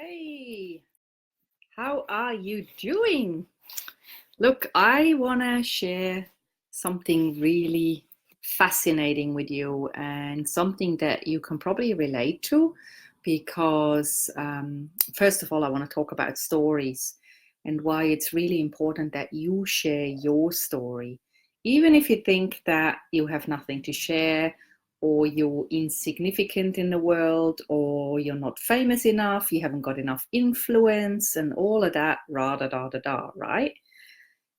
Hey, how are you doing? Look, I want to share something really fascinating with you and something that you can probably relate to because, first of all, I want to talk about stories and why it's really important that you share your story. Even if you think that you have nothing to share, or you're insignificant in the world, or you're not famous enough, you haven't got enough influence, and all of that, rah da da da da, right?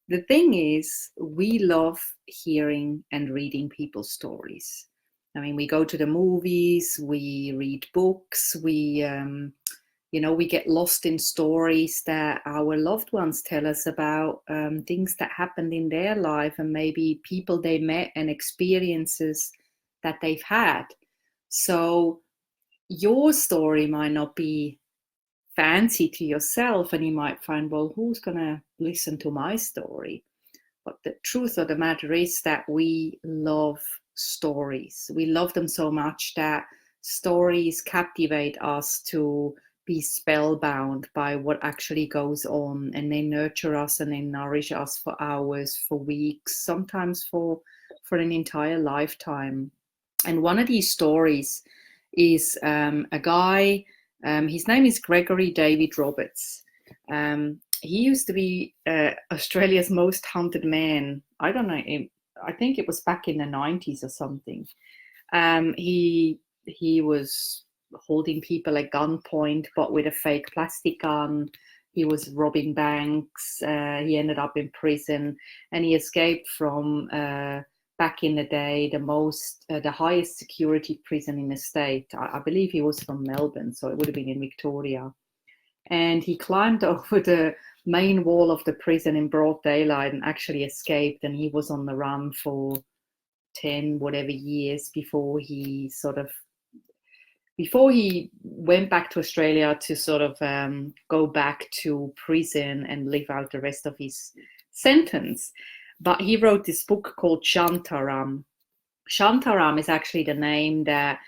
The thing is, we love hearing and reading people's stories. I mean, we go to the movies, we read books, we get lost in stories that our loved ones tell us about, things that happened in their life and maybe people they met and experiences that they've had. So your story might not be fancy to yourself, and you might find, well, who's going to listen to my story? But the truth of the matter is that we love stories. We love them so much that stories captivate us to be spellbound by what actually goes on, and they nurture us and they nourish us for hours, for weeks, sometimes for an entire lifetime. And one of these stories is a guy, his name is Gregory David Roberts. He used to be Australia's most hunted man. I don't know, I think it was back in the 90s or something. He was holding people at gunpoint, but with a fake plastic gun. He was robbing banks. He ended up in prison, and he escaped from back in the day the highest security prison in the state. I believe he was from Melbourne, so it would have been in Victoria. And he climbed over the main wall of the prison in broad daylight and actually escaped. And he was on the run for 10 whatever years before he went back to Australia to sort of go back to prison and live out the rest of his sentence. But he wrote this book called Shantaram. Shantaram is actually the name that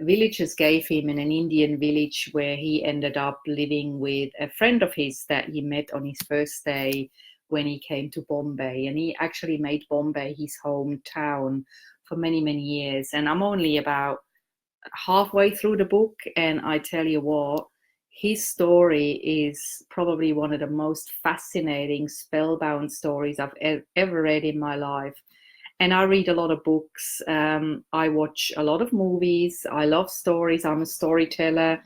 villagers gave him in an Indian village where he ended up living with a friend of his that he met on his first day when he came to Bombay. And he actually made Bombay his hometown for many, many years. And I'm only about halfway through the book, and I tell you what, his story is probably one of the most fascinating, spellbound stories I've ever read in my life. And I read a lot of books. I watch a lot of movies. I love stories. I'm a storyteller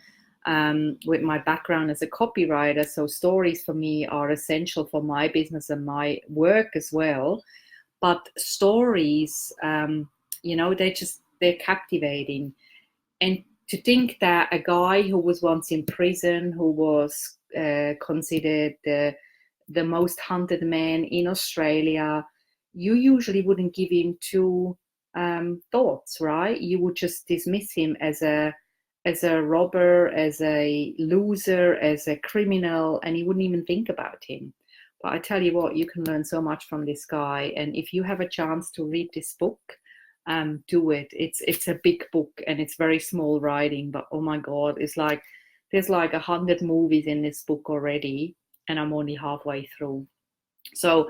with my background as a copywriter. So stories for me are essential for my business and my work as well. But stories, they're captivating. And to think that a guy who was once in prison, who was considered the most hunted man in Australia, you usually wouldn't give him two thoughts, right? You would just dismiss him as a robber, as a loser, as a criminal, and you wouldn't even think about him. But I tell you what, you can learn so much from this guy. And if you have a chance to read this book, do it. It's a big book and it's very small writing, but oh my God, it's like there's like 100 movies in this book already, and I'm only halfway through. So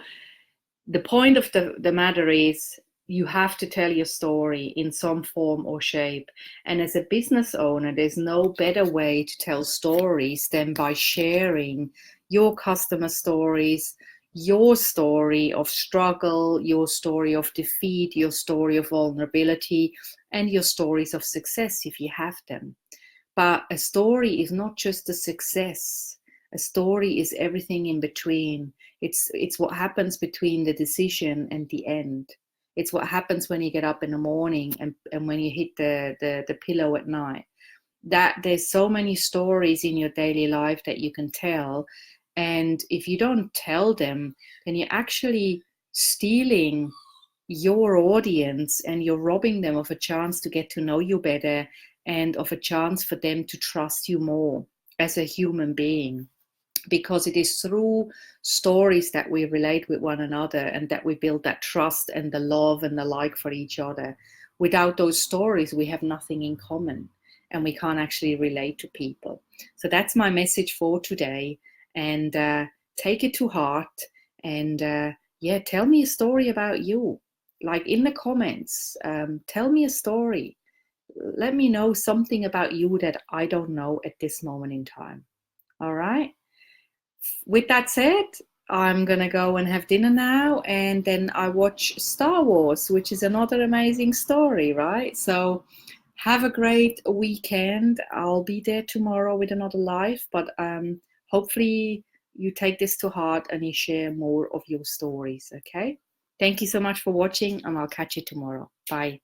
the point of the matter is, you have to tell your story in some form or shape. And as a business owner, there's no better way to tell stories than by sharing your customer stories, your story of struggle, your story of defeat, your story of vulnerability, and your stories of success if you have them. But a story is not just a success. A story is everything in between. It's what happens between the decision and the end. It's what happens when you get up in the morning and when you hit the pillow at night. That there's so many stories in your daily life that you can tell. And if you don't tell them, then you're actually stealing your audience and you're robbing them of a chance to get to know you better and of a chance for them to trust you more as a human being, because it is through stories that we relate with one another and that we build that trust and the love and the like for each other. Without those stories, we have nothing in common. and we can't actually relate to people. So that's my message for today. And take it to heart. And yeah, tell me a story about you. Like in the comments, tell me a story. Let me know something about you that I don't know at this moment in time. All right. With that said, I'm gonna go and have dinner now, and then I watch Star Wars, which is another amazing story, right? So have a great weekend. I'll be there tomorrow with another live, but hopefully you take this to heart and you share more of your stories, okay? Thank you so much for watching, and I'll catch you tomorrow. Bye.